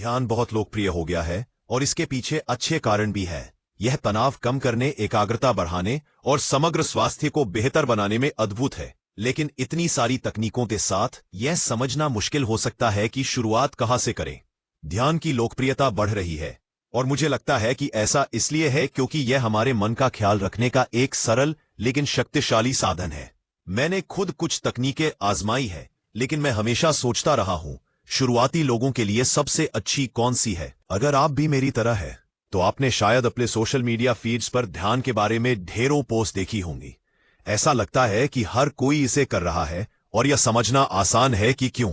ध्यान बहुत लोकप्रिय हो गया है और इसके पीछे अच्छे कारण भी है। यह तनाव कम करने, एकाग्रता बढ़ाने और समग्र स्वास्थ्य को बेहतर बनाने में अद्भुत है। लेकिन इतनी सारी तकनीकों के साथ यह समझना मुश्किल हो सकता है कि शुरुआत कहां से करें। ध्यान की लोकप्रियता बढ़ रही है और मुझे लगता है कि ऐसा इसलिए है क्योंकि यह हमारे मन का ख्याल रखने का एक सरल लेकिन शक्तिशाली साधन है। मैंने खुद कुछ तकनीकें आजमाई है, लेकिन मैं हमेशा सोचता रहा हूं, शुरुआती लोगों के लिए सबसे अच्छी कौन सी है। अगर आप भी मेरी तरह है तो आपने शायद अपने सोशल मीडिया फीड्स पर ध्यान के बारे में ढेरों पोस्ट देखी होंगी। ऐसा लगता है कि हर कोई इसे कर रहा है और यह समझना आसान है कि क्यों।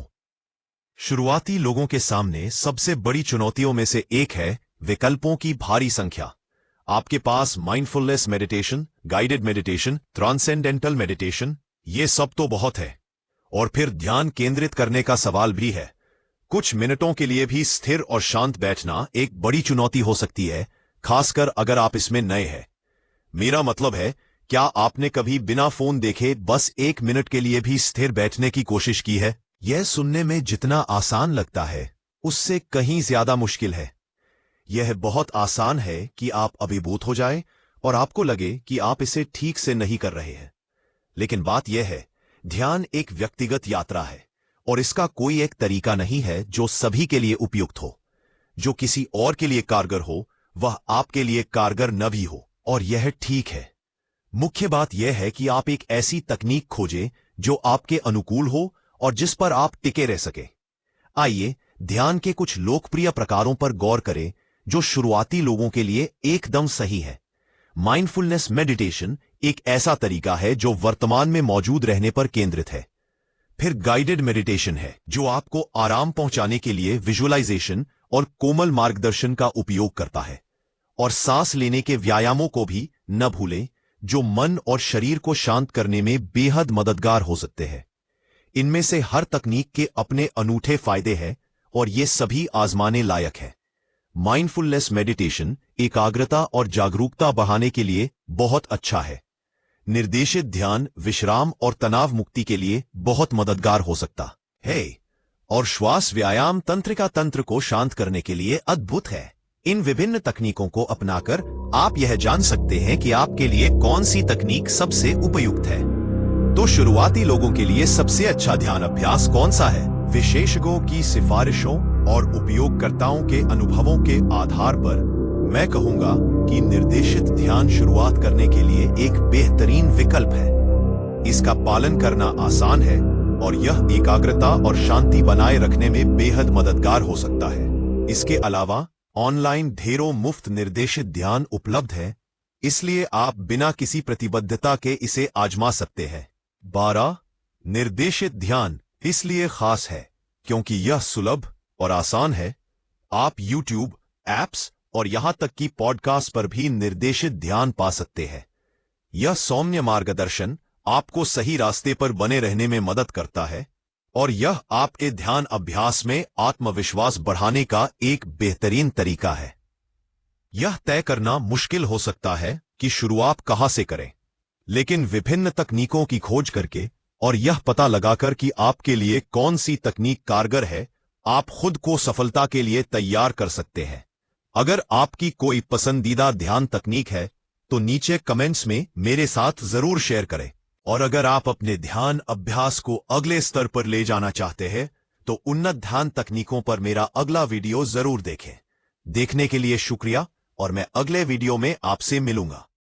शुरुआती लोगों के सामने सबसे बड़ी चुनौतियों में से एक है विकल्पों की भारी संख्या। आपके पास mindfulness meditation, guided meditation, transcendental meditation, ये सब तो बहुत है। और फिर ध्यान केंद्रित करने का सवाल भी है। कुछ मिनटों के लिए भी स्थिर और शांत बैठना एक बड़ी चुनौती हो सकती है, खासकर अगर आप इसमें नए हैं। मेरा मतलब है, क्या आपने कभी बिना फोन देखे बस 1 मिनट के लिए भी स्थिर बैठने की कोशिश की है? यह सुनने में जितना आसान लगता है, उससे कहीं ज्यादा मुश्किल है। यह बहुत आसान है कि आप अभिभूत हो जाएं और आपको लगे कि आप इसे ठीक से नहीं कर रहे हैं। लेकिन बात यह है, ध्यान एक व्यक्तिगत यात्रा है और इसका कोई एक तरीका नहीं है जो सभी के लिए उपयुक्त हो। जो किसी और के लिए कारगर हो, वह आपके लिए कारगर न भी हो, और यह ठीक है। मुख्य बात यह है कि आप एक ऐसी तकनीक खोजें जो आपके अनुकूल हो और जिस पर आप टिके रह सके। आइए ध्यान के कुछ लोकप्रिय प्रकारों पर गौर करें जो शुरुआती लोगों के लिए एकदम सही है। माइंडफुलनेस मेडिटेशन एक ऐसा तरीका है जो वर्तमान में मौजूद रहने पर केंद्रित है। फिर गाइडेड मेडिटेशन है जो आपको आराम पहुंचाने के लिए विजुअलाइजेशन और कोमल मार्गदर्शन का उपयोग करता है। और सांस लेने के व्यायामों को भी न भूलें, जो मन और शरीर को शांत करने में बेहद मददगार हो सकते हैं। इनमें से हर तकनीक के अपने अनूठे फायदे हैं और ये सभी आजमाने लायक है। माइंडफुलनेस मेडिटेशन एकाग्रता और जागरूकता बढ़ाने के लिए बहुत अच्छा है। निर्देशित ध्यान विश्राम और तनाव मुक्ति के लिए बहुत मददगार हो सकता है। और श्वास व्यायाम तंत्रिका तंत्र को शांत करने के लिए अद्भुत है। इन विभिन्न तकनीकों को अपनाकर आप यह जान सकते हैं कि आपके लिए कौन सी तकनीक सबसे उपयुक्त है। तो शुरुआती लोगों के लिए सबसे अच्छा ध्यान अभ्यास कौन सा है? विशेषज्ञों की सिफारिशों और उपयोगकर्ताओं के अनुभवों के आधार पर मैं कहूंगा कि निर्देशित ध्यान शुरुआत करने के लिए एक बेहतरीन विकल्प है। इसका पालन करना आसान है और यह एकाग्रता और शांति बनाए रखने में बेहद मददगार हो सकता है। इसके अलावा ऑनलाइन ढेरों मुफ्त निर्देशित ध्यान उपलब्ध है, इसलिए आप बिना किसी प्रतिबद्धता के इसे आजमा सकते हैं। 12. निर्देशित ध्यान इसलिए खास है क्योंकि यह सुलभ और आसान है। आप YouTube, ऐप्स और यहां तक कि पॉडकास्ट पर भी निर्देशित ध्यान पा सकते हैं। यह सौम्य मार्गदर्शन आपको सही रास्ते पर बने रहने में मदद करता है और यह आपके ध्यान अभ्यास में आत्मविश्वास बढ़ाने का एक बेहतरीन तरीका है। यह तय करना मुश्किल हो सकता है कि शुरुआत कहां से करें, लेकिन विभिन्न तकनीकों की खोज करके और यह पता लगाकर कि आपके लिए कौन सी तकनीक कारगर है, आप खुद को सफलता के लिए तैयार कर सकते हैं। अगर आपकी कोई पसंदीदा ध्यान तकनीक है तो नीचे कमेंट्स में मेरे साथ जरूर शेयर करें। और अगर आप अपने ध्यान अभ्यास को अगले स्तर पर ले जाना चाहते हैं तो उन्नत ध्यान तकनीकों पर मेरा अगला वीडियो जरूर देखें। देखने के लिए शुक्रिया और मैं अगले वीडियो में आपसे मिलूंगा।